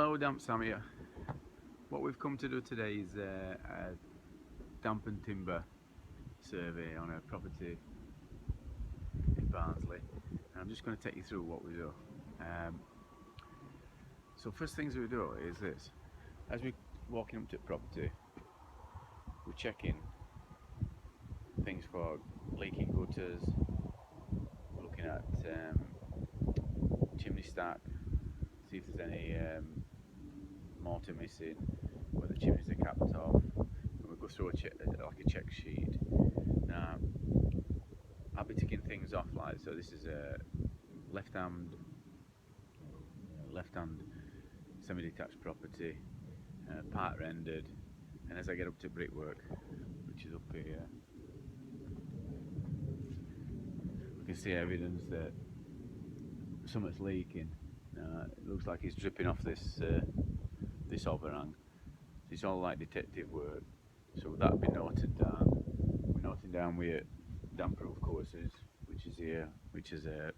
Hello, Damp Sam here. What we've come to do today is a damp and timber survey on a property in Barnsley, and I'm just going to take you through what we do. So first things we do is this: as we're walking up to the property, we're checking things for leaking gutters, we're looking at chimney stack, see if there's any mortar missing, where the chimneys are capped off, and we'll go through like a check sheet. Now, I'll be ticking things off like so. This is a left-hand semi-detached property, part rendered, and as I get up to brickwork, which is up here, we can see evidence that something's leaking. It looks like it's dripping off this overhang. It's all like detective work, so that'll be noted down. We're noting down with damp-proof courses, which is here, which is a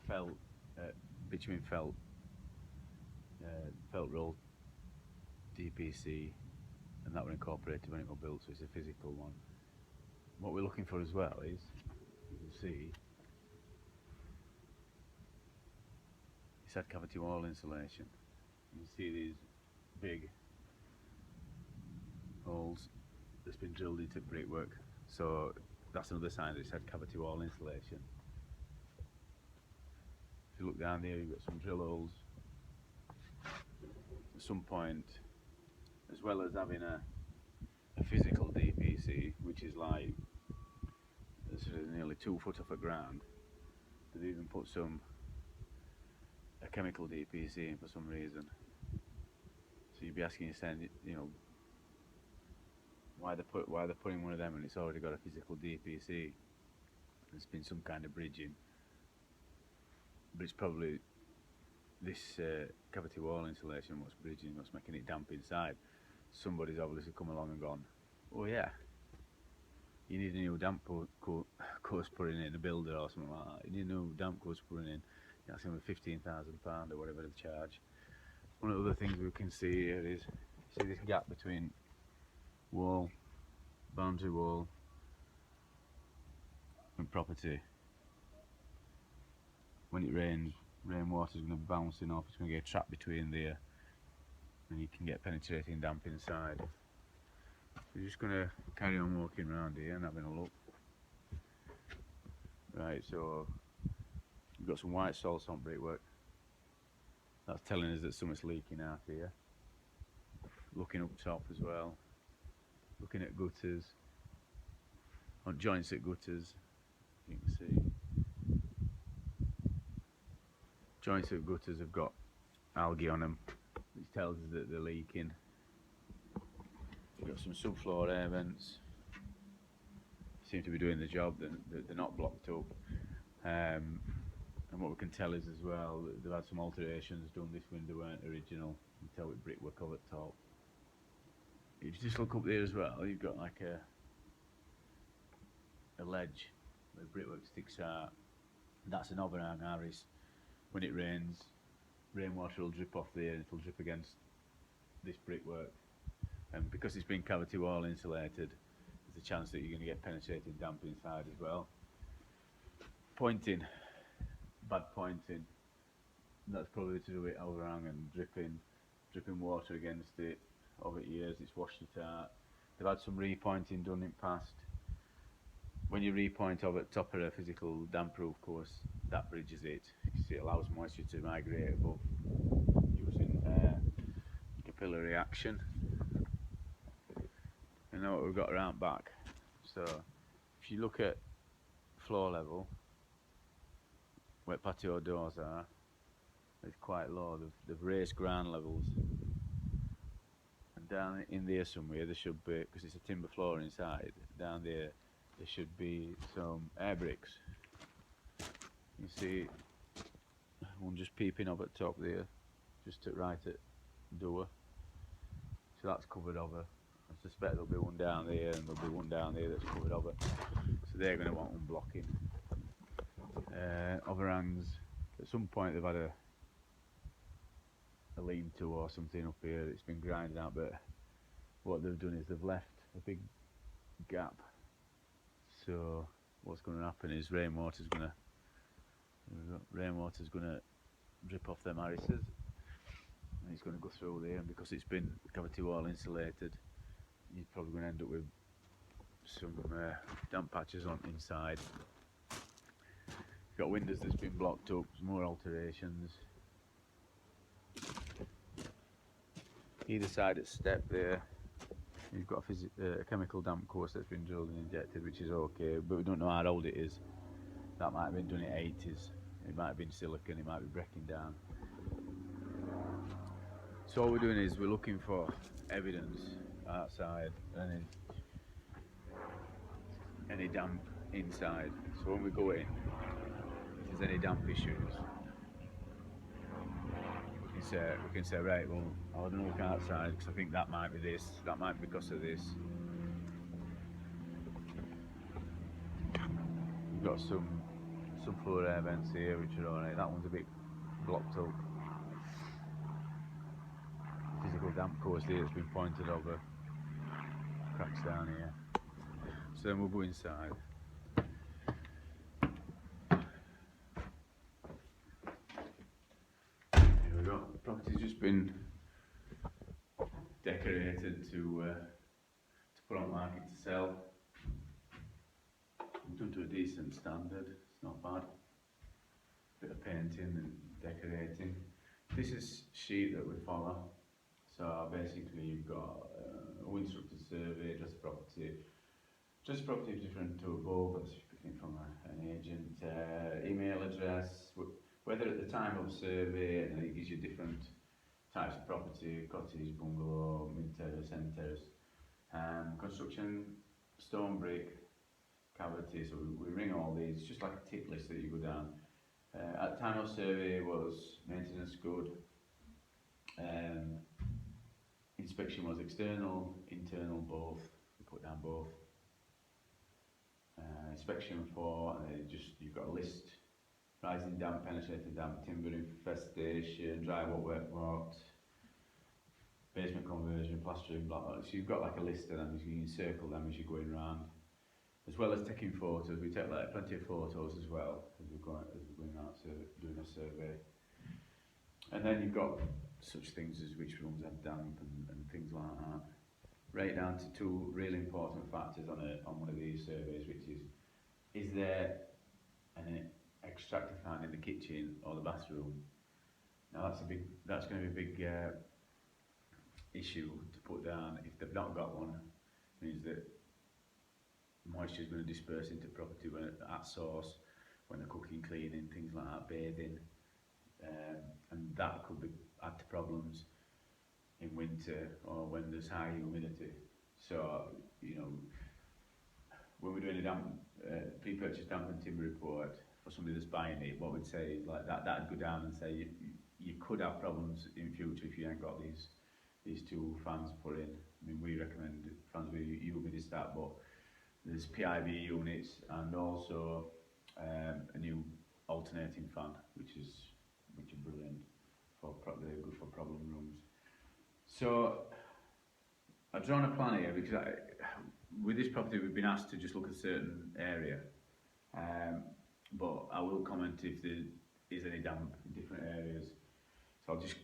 felt bitumen felt roll DPC, and that was incorporated when it was built, so it's a physical one. What we're looking for as well is, you can see, it's had cavity wall insulation. You can see these big holes that's been drilled into brickwork, so that's another sign that it's had cavity wall insulation. If you look down there, you've got some drill holes at some point, as well as having a physical DPC, which is like nearly 2 foot off the ground. They've even put a chemical DPC in for some reason. So you'd be asking yourself, you know, why they're putting one of them and it's already got a physical DPC. There's been some kind of bridging, but it's probably this cavity wall insulation what's bridging, what's making it damp inside. Somebody's obviously come along and gone, oh yeah, you need a new damp course putting in, a builder or something like that. You need a new damp course putting in. That's going to be £15,000 or whatever they charge. One of the other things we can see here is, see this gap between wall, boundary wall and property. When it rains, rainwater is going to be bouncing off, it's going to get trapped between there, and you can get penetrating damp inside. So we're just going to carry on walking around here and having a look. Right, so we've got some white salts on brickwork. That's telling us that something's leaking out here. Looking up top as well. Looking at gutters. On joints at gutters, you can see. Joints at gutters have got algae on them, which tells us that they're leaking. We've got some subfloor air vents. Seem to be doing the job, they're not blocked up. And what we can tell is as well that they've had some alterations done. This window weren't original. You can tell with brickwork over the top. If you just look up there as well, you've got like a ledge where brickwork sticks out. That's an overhang harris. When it rains, rainwater will drip off there and it'll drip against this brickwork. And because it's been cavity wall insulated, there's a chance that you're going to get penetrating damp inside as well. Pointing. Bad pointing, that's probably to do with overhang and dripping water against it. Over the years it's washed it out. They've had some repointing done in past. When you repoint over the top of a physical damp-proof course, that bridges it. You see, it allows moisture to migrate above using capillary action. And now what we've got around back. So if you look at floor level, where patio doors are, it's quite low. They've raised ground levels, and down in there somewhere there should be, because it's a timber floor inside, down there should be some air bricks. You see one just peeping up at the top there, just to right at the door, so that's covered over. I suspect there'll be one down there and there'll be one down there that's covered over, so they're going to want one blocking. Overhangs at some point they've had a lean-to or something up here. It's been grinding out, but what they've done is they've left a big gap. So what's going to happen is rainwater's going to drip off them arises, and it's going to go through there. And because it's been cavity wall insulated, you're probably going to end up with some damp patches on inside. You've got windows that's been blocked up, some more alterations. Either side at step there, you've got a chemical damp course that's been drilled and injected, which is okay, but we don't know how old it is. That might have been done in the 80s. It might have been silicon, it might be breaking down. So what we're doing is we're looking for evidence outside and any damp inside. So when we go in, if there's any damp issues, we can say right, well, I'll have a look outside because I think that might be this, that might be because of this. We've got some subfloor air vents here which are alright. That one's a bit blocked up. Physical damp course here that's been pointed over. Cracks down here. So then we'll go inside. Here we go. The property's just been decorated to put on market to sell. We've done to a decent standard. It's not bad. Bit of painting and decorating. This is sheet that we follow. So basically you've got a instructed survey, address of property. Address of property is different to above, that's picking from an agent. Email address, whether at the time of survey, and it gives you different types of property, cottage, bungalow, mid-terrace, end-terrace. Construction, stone, brick, cavity, so we ring all these, just like a tick list that you go down. At the time of survey was maintenance good. Inspection was external, internal, both. We put down both. Inspection for, you've got a list: rising damp, penetrating damp, timber infestation, drywall works, basement conversion, plastering, blah, blah. So you've got like a list of them. You can circle them as you're going around, as well as taking photos. We take like plenty of photos as well as we're going out doing a survey. And then you've got such things as which rooms have damp and things like that. Right down to two really important factors on one of these surveys, which is there an extractor fan in the kitchen or the bathroom? Now that's going to be a big issue to put down. If they've not got one, it means that moisture is going to disperse into property at source when they're cooking, cleaning, things like that, bathing. And that could add to problems in winter or when there's high humidity. So, when we're doing a pre-purchase damp and timber report for somebody that's buying it, what we'd say is like that'd go down and say you could have problems in future if you ain't got these two fans put in. I mean, we recommend fans with humidistat, but there's PIV units and also a new alternating fan, which are brilliant they're good for problem rooms. So I've drawn a plan here because with this property we've been asked to just look at a certain area, but I will comment if there is any damp in different areas. So I'll just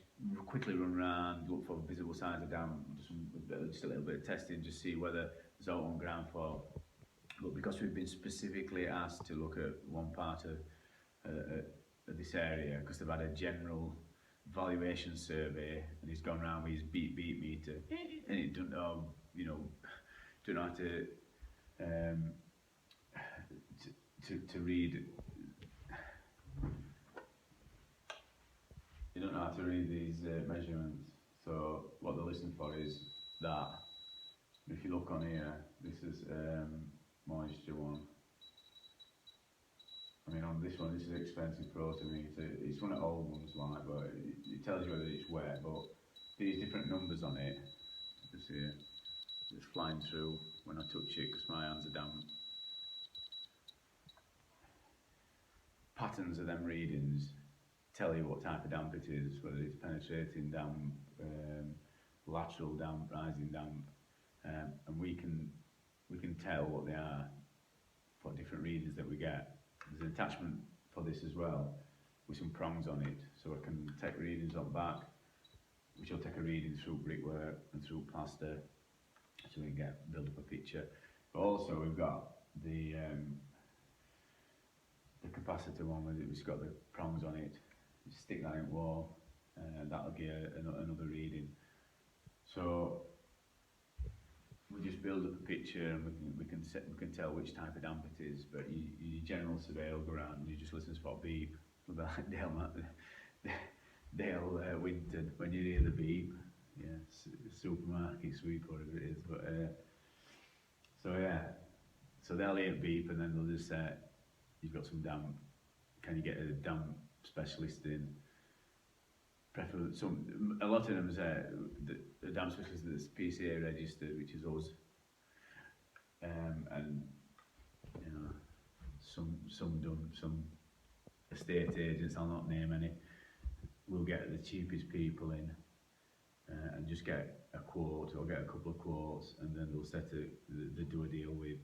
quickly run around, look for visible signs of damp, just a little bit of testing, just see whether there's out on ground floor. But because we've been specifically asked to look at one part of this area, because they've had a general valuation survey and he's gone around with his beep meter and it don't know, don't know how to read. You don't know how to read these measurements. So what they're listening for is that. If you look on here, this is moisture one. I mean, on this one, this is expensive protometer. It's one of the old ones, like, but it tells you whether it's wet. But these different numbers on it, you see it, it's flying through when I touch it because my hands are damp. Patterns of them readings. tell you what type of damp it is, whether it's penetrating damp, lateral damp, rising damp, and we can tell what they are for different readings that we get. There's an attachment for this as well, with some prongs on it, so I can take readings on back, which will take a reading through brickwork and through plaster, so we can build up a picture. But also we've got the capacitor one with it, which has got the prongs on it. You stick that in the wall, and that'll give another reading. So we just build up a picture, and we can tell which type of damp it is. But your general surveyor will go around and you just listen for a beep. Like Dale Winton, when you hear the beep, yeah, supermarket sweep, whatever it is. But so yeah, so they'll hear a beep, and then they'll just say, "You've got some damp. Can you get a damp specialist in?" Preferably, a lot of them say the damp specialist that's PCA registered, which is us, and you know, some estate agents, I'll not name any, will get the cheapest people in, and just get a quote or get a couple of quotes, and then they'll they do a deal with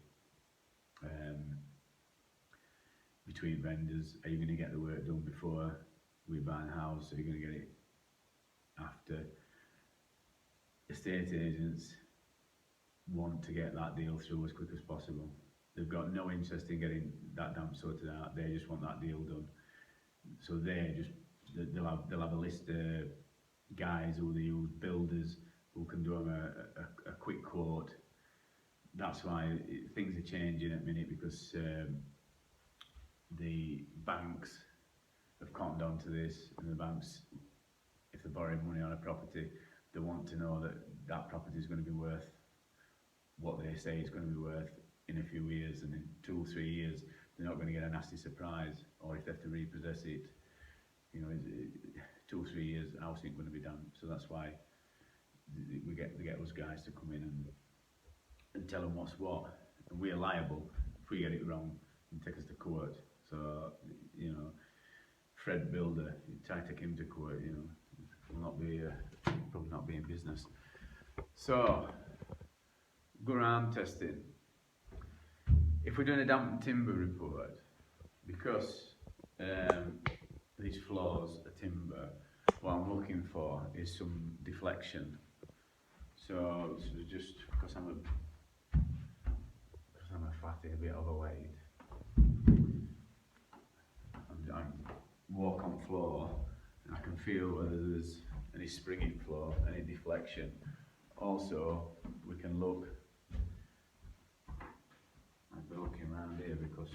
between vendors. Are you going to get the work done before we buy the house? Are you going to get it after? Estate agents want to get that deal through as quick as possible. They've got no interest in getting that damp sorted out. They just want that deal done. So they'll have a list of guys who they use, builders who can do them a quick quote. That's why things are changing at the minute, because the banks have cottoned on to this, and the banks, if they're borrowing money on a property, they want to know that that property is going to be worth what they say it's going to be worth in a few years, and in 2 or 3 years they're not going to get a nasty surprise, or if they have to repossess it, you know, 2 or 3 years the house ain't going to be done. So that's why they get those guys to come in and tell them what's what, and we're liable if we get it wrong and take us to court. So, you know, Fred Builder, you try to take him to court, you know, will not be probably not be in business. So go around testing. If we're doing a damp and timber report, because these floors are timber, what I'm looking for is some deflection. So just because I'm a fatty, a bit overweight, I walk on floor and I can feel whether there's any springing floor, any deflection. Also, we can look. I'll be looking around here because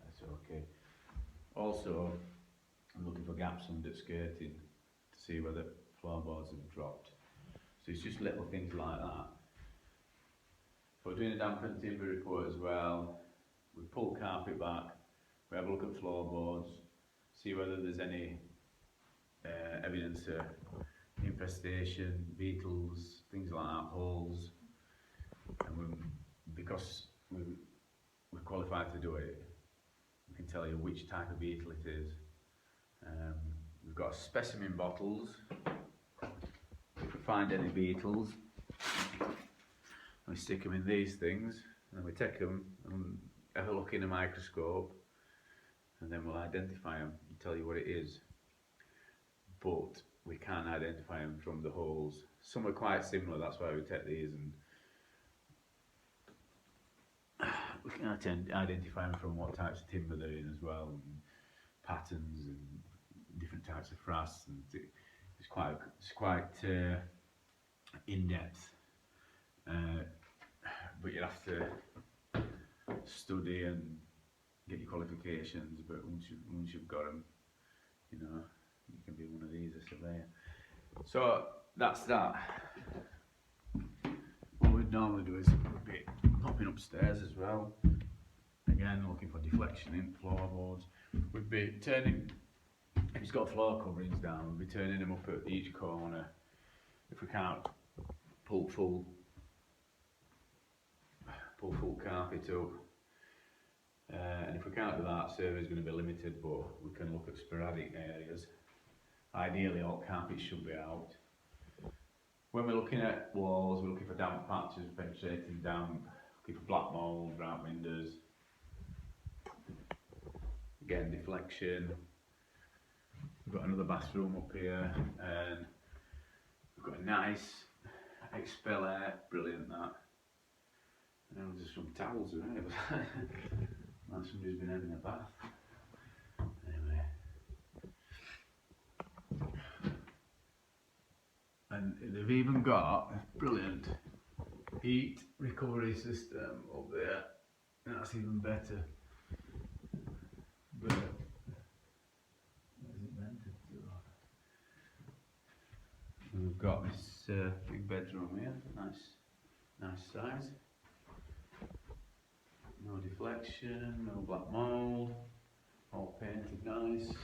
that's okay. Also, I'm looking for gaps under skirting to see whether floorboards have dropped. So it's just little things like that. If we're doing a damp and timber report as well, we pull carpet back, we have a look at floorboards, see whether there's any evidence of infestation, beetles, things like that, holes. And because we're qualified to do it, we can tell you which type of beetle it is. We've got specimen bottles. If we find any beetles, we stick them in these things, and we take them and have a look in a microscope, and then we'll identify them and tell you what it is. But we can't identify them from the holes. Some are quite similar, that's why we take these, and we can identify them from what types of timber they're in as well, and patterns and different types of frass, and it's quite in depth. But you have to study and get your qualifications. But once you've got them, you know, you can be one of these, a surveyor. So that's that. What we'd normally do is we'd be popping upstairs as well. Again, looking for deflection in floorboards. We'd be turning, if it's got floor coverings down, we'd be turning them up at each corner. If we can't pull full carpet up, And if we can't do that, survey is going to be limited, but we can look at sporadic areas. Ideally, all carpets should be out. When we're looking at walls, we're looking for damp patches, penetrating damp, looking for black mould, bright windows. Again, deflection. We've got another bathroom up here, and we've got a nice expeller, brilliant that. And just some towels around. Like somebody's been having a bath. Anyway. And they've even got a brilliant heat recovery system up there. That's even better. But where's it meant to do? We've got this big bedroom here, nice size. No deflection, no black mould, all painted nice.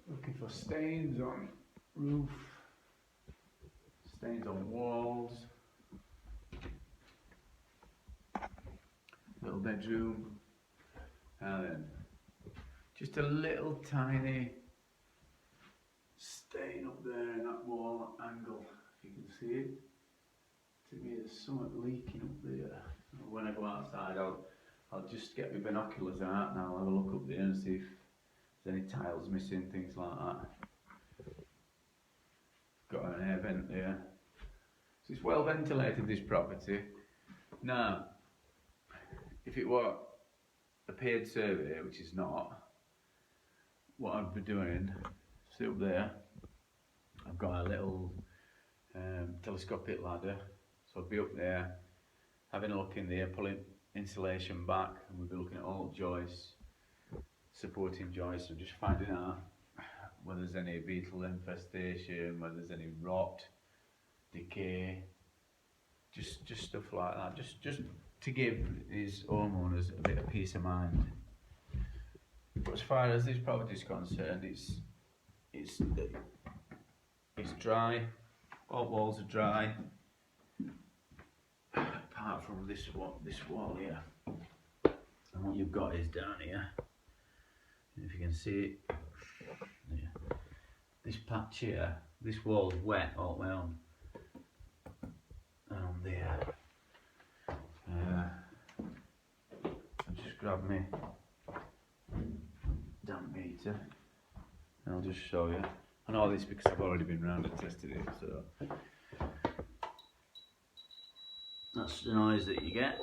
Looking for stains on roof, stains on walls. Little bedroom, and then just a little tiny stain up there in that wall angle, if you can see it. To me, there's something leaking up there. When I go outside, I'll just get my binoculars out and I'll have a look up there and see if there's any tiles missing, things like that. Got an air vent there. So it's well ventilated, this property. Now, if it were a paid survey, which is not, what I'd be doing, see up there, I've got a little telescopic ladder, so I'd be up there, having a look in there, pulling insulation back, and we'll be looking at all joists, supporting joists, and just finding out whether there's any beetle infestation, whether there's any rot, decay, just stuff like that, just to give his homeowners a bit of peace of mind. But as far as this property is concerned, it's dry. All walls are dry, apart from this wall here. And what you've got is down here, if you can see it, yeah. This patch here, this wall's wet all the way on there. I'll just grab me damp meter and I'll just show you. I know this because I've already been round and tested it, so that's the noise that you get.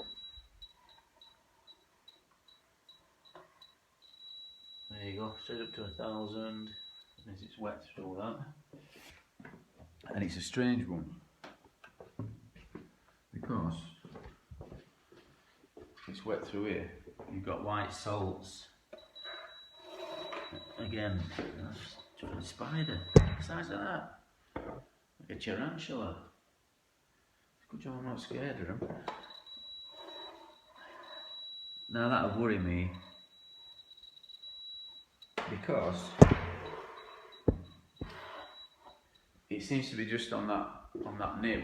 There you go, straight up to 1,000, as it's wet through that. And it's a strange one, because it's wet through here. You've got white salts. Again, that's a spider, the size of that, like a tarantula. It's a good job I'm not scared of them. Now that'll worry me, because it seems to be just on that nib.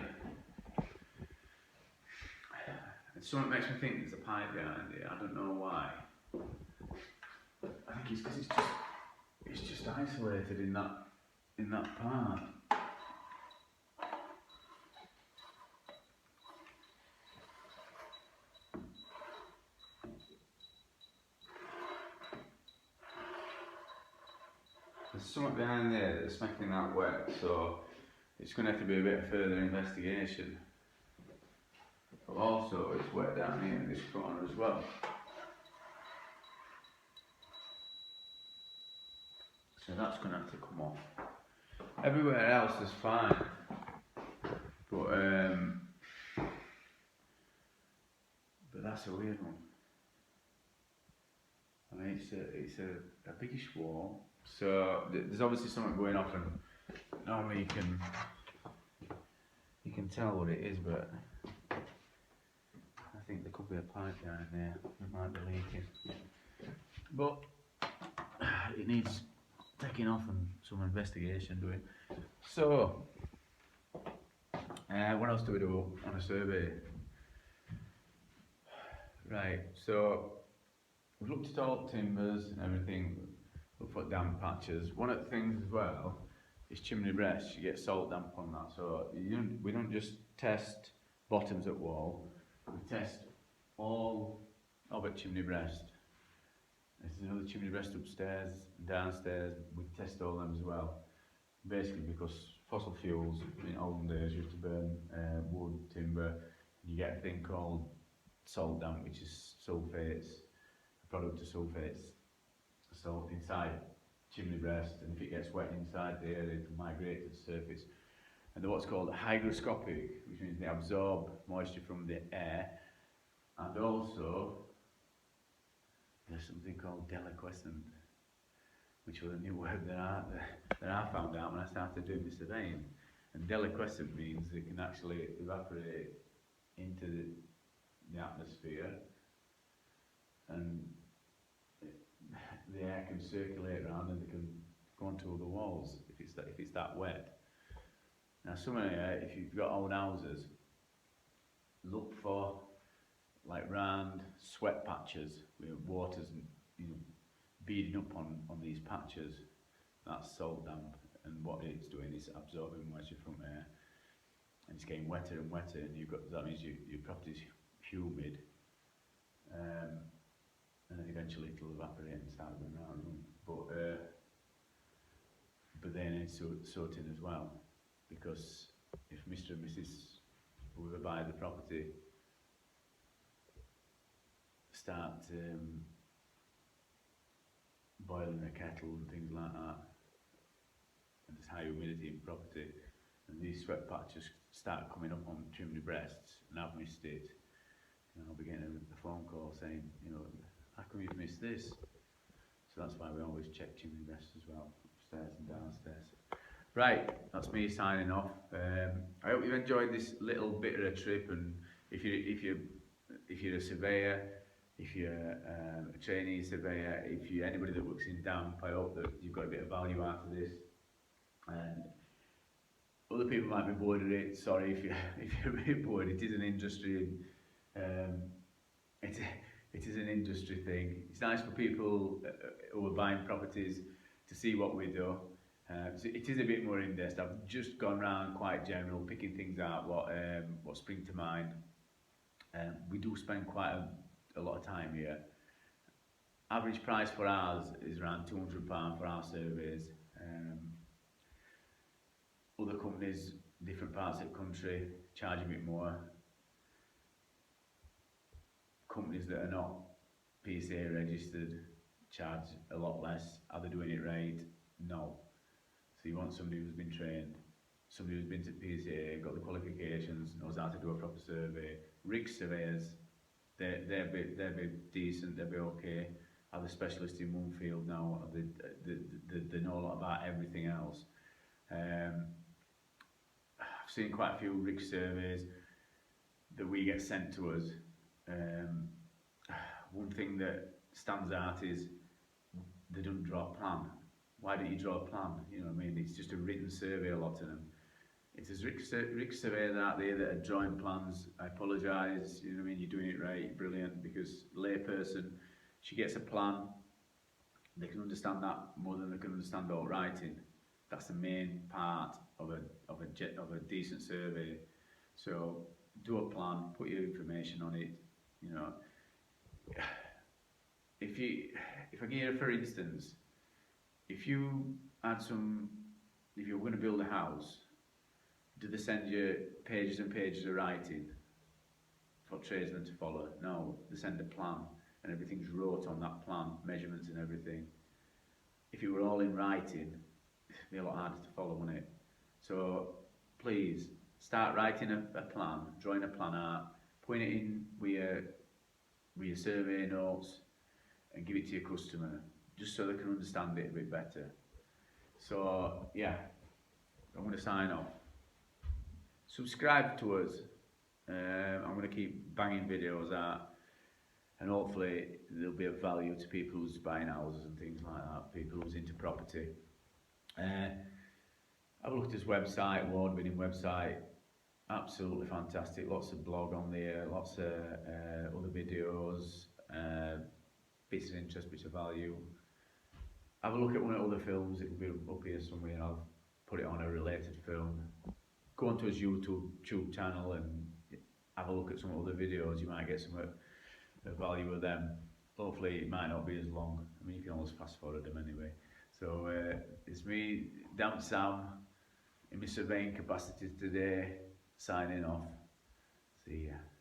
And something makes me think there's a pipe behind it. I don't know why. I think it's because it's just isolated in that part. There's something behind there that's making that wet, so it's going to have to be a bit of further investigation. But also, it's wet down here in this corner as well. So that's going to have to come off. Everywhere else is fine, but that's a weird one. I mean, it's a biggish wall, so there's obviously something going off, and normally you can tell what it is, but I think there could be a pipe down there that might be leaking. But it needs taking off and some investigation doing. So, what else do we do on a survey? Right, so we've looked at all timbers and everything, looked for damp patches. One of the things as well is chimney breast. You get salt damp on that, so we don't just test bottoms at wall, we test all of it chimney breast. There's another chimney breast upstairs, downstairs, we test all them as well. Basically because fossil fuels in olden days used to burn wood, timber, and you get a thing called salt damp, which is sulfates, a product of sulfates, salt inside chimney breast, and if it gets wet inside the area, it will migrate to the surface. And they're what's called hygroscopic, which means they absorb moisture from the air, and also there's something called deliquescent, which was a new word that I found out when I started doing the surveying. And deliquescent means it can actually evaporate into the atmosphere, and the air can circulate around and it can go onto the walls if it's that wet. Now, if you've got old houses, look for like round sweat patches where water's beading up on these patches. That's salt damp, and what it's doing is absorbing moisture from air, and it's getting wetter and wetter, and that means your property's humid, and then eventually it'll evaporate and start going round. But then it's sorting as well, because if Mr. and Mrs. whoever buy the property start boiling a kettle and things like that, and there's high humidity in property, and these sweat patches start coming up on chimney breasts, and I've missed it, and I'll be getting a phone call saying, how come you've missed this? So that's why we always check chimney breasts as well, upstairs and downstairs. Right, that's me signing off. I hope you've enjoyed this little bit of a trip, and if you're a surveyor, if you're a trainee surveyor, if you're anybody that works in damp, I hope that you've got a bit of value out of this. And other people might be bored of it. Sorry if you're a bit bored. It is an industry. It is an industry thing. It's nice for people who are buying properties to see what we do. So it is a bit more in depth. I've just gone around quite general, picking things out what spring to mind. We do spend quite a lot of time here. Average price for ours is around £200 for our surveys. Other companies, different parts of the country, charge a bit more. Companies that are not PSA registered charge a lot less. Are they doing it right? No. So you want somebody who's been trained, somebody who's been to PSA, got the qualifications, knows how to do a proper survey. Rig surveyors, they'll be decent, they'll be okay. Are the specialists in one field now? They know a lot about everything else. I've seen quite a few rig surveys that we get sent to us. One thing that stands out is they don't draw a plan. Why don't you draw a plan? You know what I mean? It's just a written survey, a lot of them. If there's rig surveyors out there that are drawing plans, I apologise, you know what I mean, you're doing it right, brilliant, because layperson, she gets a plan, they can understand that more than they can understand all writing. That's the main part of a decent survey. So do a plan, put your information on it, you know. If I give you, for instance, if you're going to build a house, do they send you pages and pages of writing for tradesmen to follow? No, they send a plan, and everything's wrote on that plan, measurements and everything. If it were all in writing, it'd be a lot harder to follow, wouldn't it? So please start writing a plan, drawing a plan out, putting it in with your survey notes, and give it to your customer, just so they can understand it a bit better. So yeah, I'm going to sign off. Subscribe to us. I'm going to keep banging videos out, and hopefully there'll be of value to people who's buying houses and things like that, people who's into property. I've looked at his website, award-winning website, absolutely fantastic. Lots of blog on there, lots of other videos. bits of interest, bits of value. Have a look at one of the other films, it'll be up here somewhere, and I'll put it on a related film. Go onto his YouTube channel and have a look at some other videos, you might get some value of them. Hopefully it might not be as long, I mean you can always fast forward them anyway. So it's me, Damp Sam, in my surveying capacity today, signing off. See ya.